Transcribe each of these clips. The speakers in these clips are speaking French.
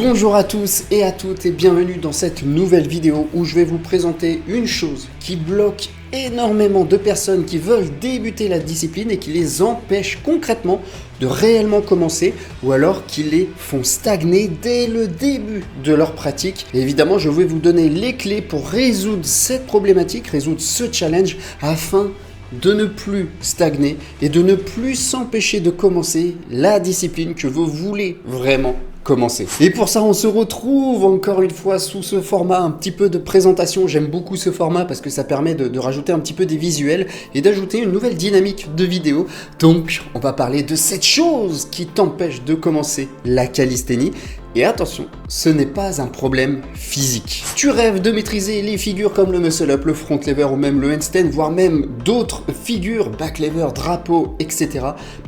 Bonjour à tous et à toutes et bienvenue dans cette nouvelle vidéo où je vais vous présenter une chose qui bloque énormément de personnes qui veulent débuter la discipline et qui les empêche concrètement de réellement commencer ou alors qui les font stagner dès le début de leur pratique. Et évidemment, je vais vous donner les clés pour résoudre cette problématique, résoudre ce challenge afin de ne plus stagner et de ne plus s'empêcher de commencer la discipline que vous voulez vraiment commencer. Et pour ça, on se retrouve encore une fois sous ce format un petit peu de présentation. J'aime beaucoup ce format parce que ça permet de rajouter un petit peu des visuels et d'ajouter une nouvelle dynamique de vidéo. Donc, on va parler de cette chose qui t'empêche de commencer la calisthénie. Et attention, ce n'est pas un problème physique. Tu rêves de maîtriser les figures comme le muscle up, le front lever ou même le handstand, voire même d'autres figures, back lever, drapeau, etc.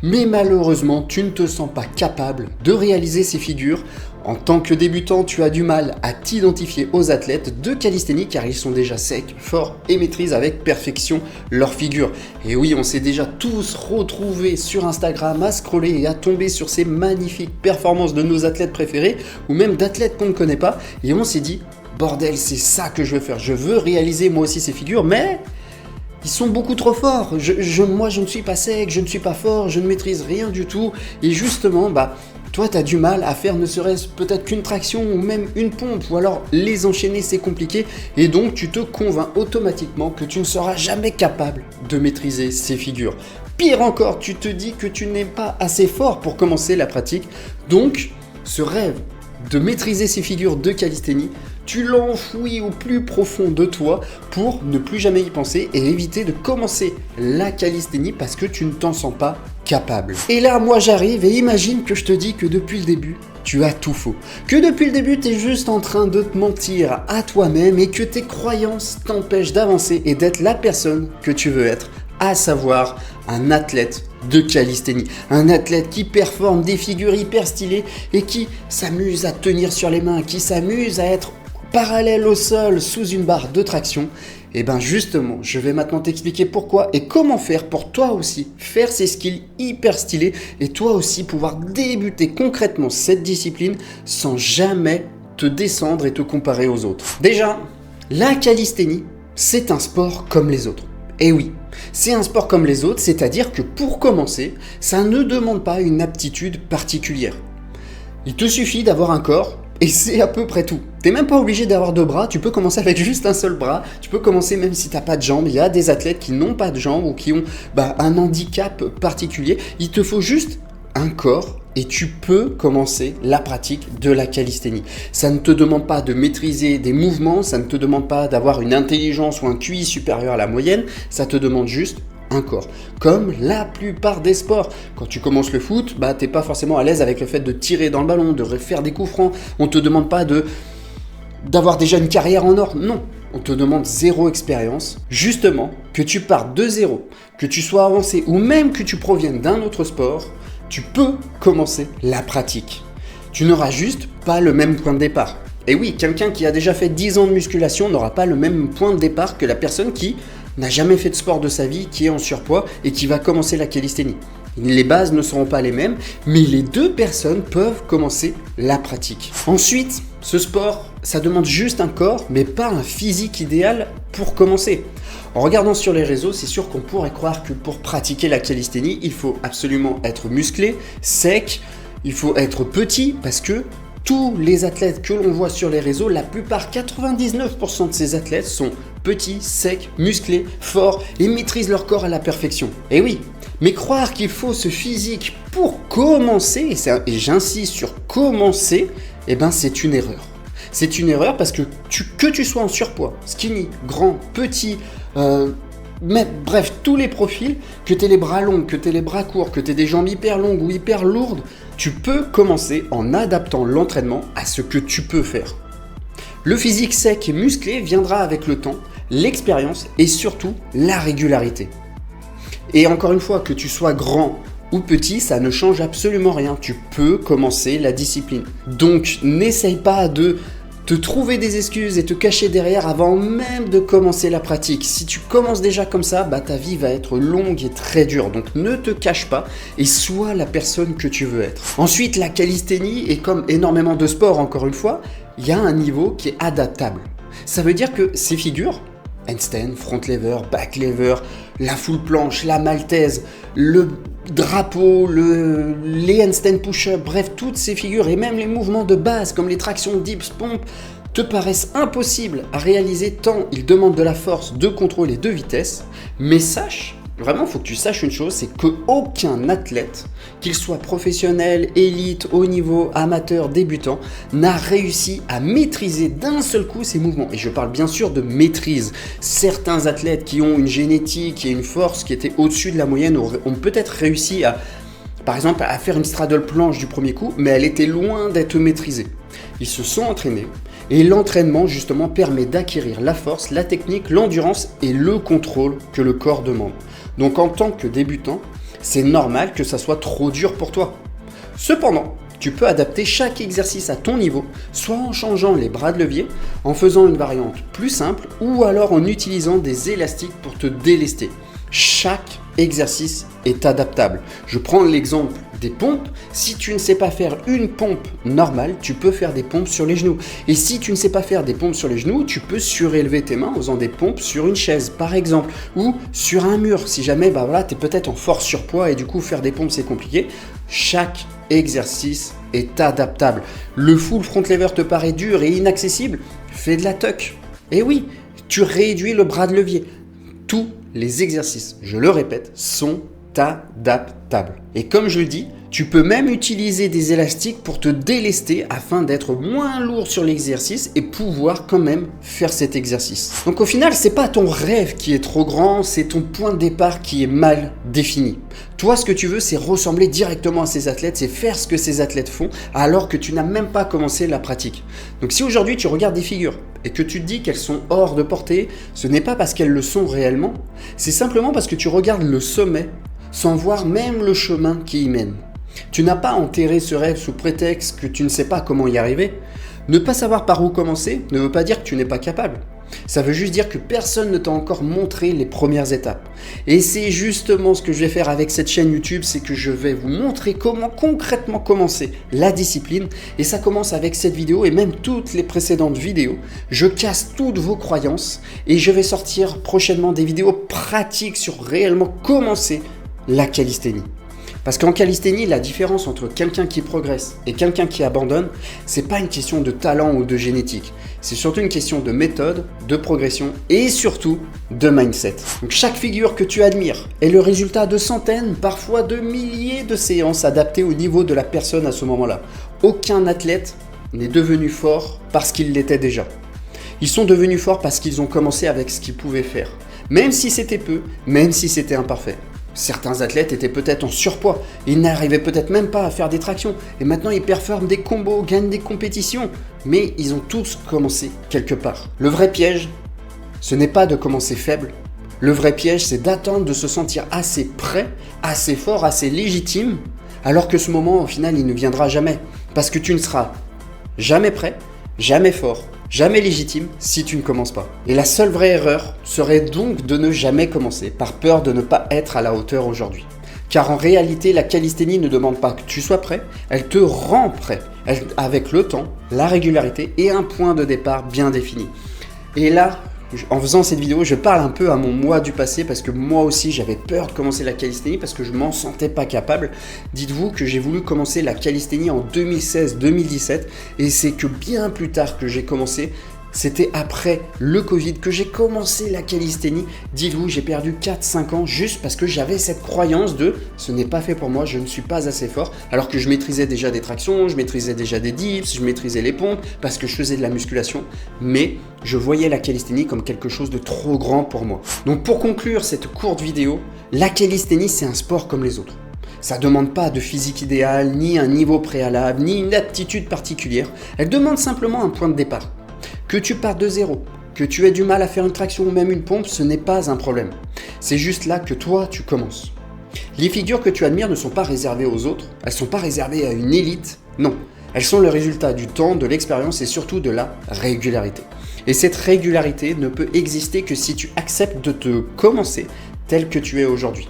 Mais malheureusement, tu ne te sens pas capable de réaliser ces figures. En tant que débutant, tu as du mal à t'identifier aux athlètes de calisthénie car ils sont déjà secs, forts et maîtrisent avec perfection leurs figures. Et oui, on s'est déjà tous retrouvés sur Instagram à scroller et à tomber sur ces magnifiques performances de nos athlètes préférés ou même d'athlètes qu'on ne connaît pas et on s'est dit « Bordel, c'est ça que je veux faire, je veux réaliser moi aussi ces figures, mais… » Ils sont beaucoup trop forts, moi je ne suis pas sec, je ne suis pas fort, je ne maîtrise rien du tout et justement, toi tu as du mal à faire ne serait-ce peut-être qu'une traction ou même une pompe ou alors les enchaîner c'est compliqué et donc tu te convaincs automatiquement que tu ne seras jamais capable de maîtriser ces figures. Pire encore, tu te dis que tu n'es pas assez fort pour commencer la pratique, donc ce rêve de maîtriser ces figures de calisthénie, tu l'enfouis au plus profond de toi pour ne plus jamais y penser et éviter de commencer la calisthénie parce que tu ne t'en sens pas capable. Et là, moi j'arrive et imagine que je te dis que depuis le début, tu as tout faux. Que depuis le début, tu es juste en train de te mentir à toi-même et que tes croyances t'empêchent d'avancer et d'être la personne que tu veux être, à savoir un athlète de calisthénie, un athlète qui performe des figures hyper stylées et qui s'amuse à tenir sur les mains, qui s'amuse à être parallèle au sol sous une barre de traction. Et bien justement, je vais maintenant t'expliquer pourquoi et comment faire pour toi aussi faire ces skills hyper stylés et toi aussi pouvoir débuter concrètement cette discipline sans jamais te descendre et te comparer aux autres. Déjà, la calisthénie, c'est un sport comme les autres. Et oui, c'est un sport comme les autres, c'est-à-dire que pour commencer, ça ne demande pas une aptitude particulière. Il te suffit d'avoir un corps et c'est à peu près tout. T'es même pas obligé d'avoir deux bras, tu peux commencer avec juste un seul bras, tu peux commencer même si t'as pas de jambes, il y a des athlètes qui n'ont pas de jambes ou qui ont un handicap particulier, il te faut juste un corps et tu peux commencer la pratique de la calisthénie. Ça ne te demande pas de maîtriser des mouvements, ça ne te demande pas d'avoir une intelligence ou un QI supérieur à la moyenne, ça te demande juste un corps. Comme la plupart des sports. Quand tu commences le foot, t'es pas forcément à l'aise avec le fait de tirer dans le ballon, de faire des coups francs. On te demande pas d'avoir déjà une carrière en or. Non, on te demande zéro expérience. Justement, que tu partes de zéro, que tu sois avancé ou même que tu proviennes d'un autre sport, tu peux commencer la pratique. Tu n'auras juste pas le même point de départ. Et oui, quelqu'un qui a déjà fait 10 ans de musculation n'aura pas le même point de départ que la personne qui n'a jamais fait de sport de sa vie, qui est en surpoids et qui va commencer la calisthénie. Les bases ne seront pas les mêmes, mais les deux personnes peuvent commencer la pratique. Ensuite, ce sport, ça demande juste un corps, mais pas un physique idéal pour commencer. En regardant sur les réseaux, c'est sûr qu'on pourrait croire que pour pratiquer la calisthénie, il faut absolument être musclé, sec, il faut être petit, parce que tous les athlètes que l'on voit sur les réseaux, la plupart, 99% de ces athlètes sont petits, secs, musclés, forts et maîtrisent leur corps à la perfection. Et oui, mais croire qu'il faut ce physique pour commencer, et j'insiste sur commencer, c'est une erreur. C'est une erreur parce que tu sois en surpoids, skinny, grand, petit, mais bref, tous les profils, que tu aies les bras longs, que tu aies les bras courts, que tu aies des jambes hyper longues ou hyper lourdes, tu peux commencer en adaptant l'entraînement à ce que tu peux faire. Le physique sec et musclé viendra avec le temps, l'expérience et surtout la régularité. Et encore une fois, que tu sois grand ou petit, ça ne change absolument rien. Tu peux commencer la discipline. Donc, n'essaye pas de te trouver des excuses et te cacher derrière avant même de commencer la pratique. Si tu commences déjà comme ça, ta vie va être longue et très dure. Donc ne te cache pas et sois la personne que tu veux être. Ensuite, la calisthénie, et comme énormément de sports encore une fois, il y a un niveau qui est adaptable. Ça veut dire que ces figures, handstand, front lever, back lever, la full planche, la maltaise, le drapeau, les handstand push-up, bref, toutes ces figures et même les mouvements de base comme les tractions, dips, pompes te paraissent impossibles à réaliser tant ils demandent de la force, de contrôle et de vitesse. Mais sache, vraiment, il faut que tu saches une chose, c'est qu'aucun athlète, qu'il soit professionnel, élite, haut niveau, amateur, débutant, n'a réussi à maîtriser d'un seul coup ces mouvements. Et je parle bien sûr de maîtrise. Certains athlètes qui ont une génétique et une force qui étaient au-dessus de la moyenne ont peut-être réussi par exemple, à faire une straddle planche du premier coup, mais elle était loin d'être maîtrisée. Ils se sont entraînés. Et l'entraînement, justement, permet d'acquérir la force, la technique, l'endurance et le contrôle que le corps demande. Donc, en tant que débutant, c'est normal que ça soit trop dur pour toi. Cependant, tu peux adapter chaque exercice à ton niveau, soit en changeant les bras de levier, en faisant une variante plus simple, ou alors en utilisant des élastiques pour te délester. Chaque exercice est adaptable. Je prends l'exemple des pompes. Si tu ne sais pas faire une pompe normale, tu peux faire des pompes sur les genoux. Et si tu ne sais pas faire des pompes sur les genoux, tu peux surélever tes mains en faisant des pompes sur une chaise, par exemple, ou sur un mur. Si jamais tu es peut-être en fort surpoids et du coup faire des pompes c'est compliqué. Chaque exercice est adaptable. Le full front lever te paraît dur et inaccessible, fais de la tuck. Et oui, tu réduis le bras de levier. Tous les exercices, je le répète, sont adaptables. Et comme je le dis, tu peux même utiliser des élastiques pour te délester afin d'être moins lourd sur l'exercice et pouvoir quand même faire cet exercice. Donc au final, c'est pas ton rêve qui est trop grand, c'est ton point de départ qui est mal défini. Toi, ce que tu veux, c'est ressembler directement à ces athlètes, c'est faire ce que ces athlètes font alors que tu n'as même pas commencé la pratique. Donc si aujourd'hui tu regardes des figures et que tu te dis qu'elles sont hors de portée, ce n'est pas parce qu'elles le sont réellement, c'est simplement parce que tu regardes le sommet sans voir même le chemin qui y mène. Tu n'as pas enterré ce rêve sous prétexte que tu ne sais pas comment y arriver. Ne pas savoir par où commencer ne veut pas dire que tu n'es pas capable. Ça veut juste dire que personne ne t'a encore montré les premières étapes. Et c'est justement ce que je vais faire avec cette chaîne YouTube, c'est que je vais vous montrer comment concrètement commencer la discipline. Et ça commence avec cette vidéo et même toutes les précédentes vidéos. Je casse toutes vos croyances et je vais sortir prochainement des vidéos pratiques sur réellement commencer la calisthénie. Parce qu'en calisthénie, la différence entre quelqu'un qui progresse et quelqu'un qui abandonne, c'est pas une question de talent ou de génétique. C'est surtout une question de méthode, de progression et surtout de mindset. Donc chaque figure que tu admires est le résultat de centaines, parfois de milliers de séances adaptées au niveau de la personne à ce moment-là. Aucun athlète n'est devenu fort parce qu'il l'était déjà. Ils sont devenus forts parce qu'ils ont commencé avec ce qu'ils pouvaient faire. Même si c'était peu, même si c'était imparfait. Certains athlètes étaient peut-être en surpoids, ils n'arrivaient peut-être même pas à faire des tractions, et maintenant ils performent des combos, gagnent des compétitions, mais ils ont tous commencé quelque part. Le vrai piège, ce n'est pas de commencer faible, le vrai piège c'est d'attendre de se sentir assez prêt, assez fort, assez légitime, alors que ce moment au final il ne viendra jamais, parce que tu ne seras jamais prêt, jamais fort, jamais légitime si tu ne commences pas. Et la seule vraie erreur serait donc de ne jamais commencer, par peur de ne pas être à la hauteur aujourd'hui. Car en réalité, la calisthénie ne demande pas que tu sois prêt, elle te rend prêt, avec le temps, la régularité et un point de départ bien défini. Et là, en faisant cette vidéo, je parle un peu à mon moi du passé parce que moi aussi j'avais peur de commencer la calisthénie parce que je m'en sentais pas capable. Dites-vous que j'ai voulu commencer la calisthénie en 2016-2017 et c'est que bien plus tard que j'ai commencé, c'était après le Covid que j'ai commencé la calisthénie. Dites-vous, j'ai perdu 4-5 ans juste parce que j'avais cette croyance de « ce n'est pas fait pour moi, je ne suis pas assez fort » alors que je maîtrisais déjà des tractions, je maîtrisais déjà des dips, je maîtrisais les pompes parce que je faisais de la musculation, mais je voyais la calisthénie comme quelque chose de trop grand pour moi. Donc pour conclure cette courte vidéo, la calisthénie c'est un sport comme les autres. Ça ne demande pas de physique idéale, ni un niveau préalable, ni une aptitude particulière, elle demande simplement un point de départ. Que tu partes de zéro, que tu aies du mal à faire une traction ou même une pompe, ce n'est pas un problème. C'est juste là que toi, tu commences. Les figures que tu admires ne sont pas réservées aux autres, elles ne sont pas réservées à une élite, non. Elles sont le résultat du temps, de l'expérience et surtout de la régularité. Et cette régularité ne peut exister que si tu acceptes de te commencer tel que tu es aujourd'hui.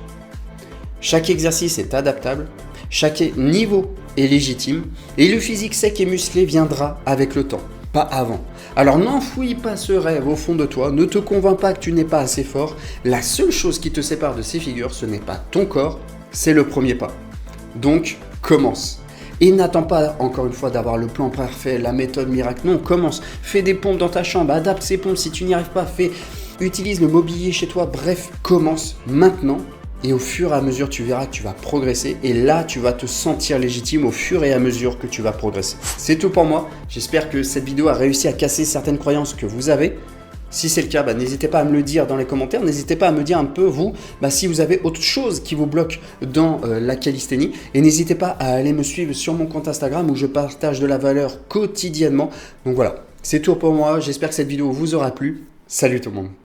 Chaque exercice est adaptable, chaque niveau est légitime et le physique sec et musclé viendra avec le temps, pas avant. Alors n'enfouis pas ce rêve au fond de toi, ne te convainc pas que tu n'es pas assez fort. La seule chose qui te sépare de ces figures, ce n'est pas ton corps, c'est le premier pas. Donc commence. Et n'attends pas, encore une fois, d'avoir le plan parfait, la méthode miracle. Non, commence. Fais des pompes dans ta chambre, adapte ces pompes. Si tu n'y arrives pas, utilise le mobilier chez toi. Bref, commence maintenant. Et au fur et à mesure, tu verras que tu vas progresser. Et là, tu vas te sentir légitime au fur et à mesure que tu vas progresser. C'est tout pour moi. J'espère que cette vidéo a réussi à casser certaines croyances que vous avez. Si c'est le cas, n'hésitez pas à me le dire dans les commentaires. N'hésitez pas à me dire un peu, vous, si vous avez autre chose qui vous bloque dans la calisthénie. Et n'hésitez pas à aller me suivre sur mon compte Instagram où je partage de la valeur quotidiennement. Donc voilà, c'est tout pour moi. J'espère que cette vidéo vous aura plu. Salut tout le monde.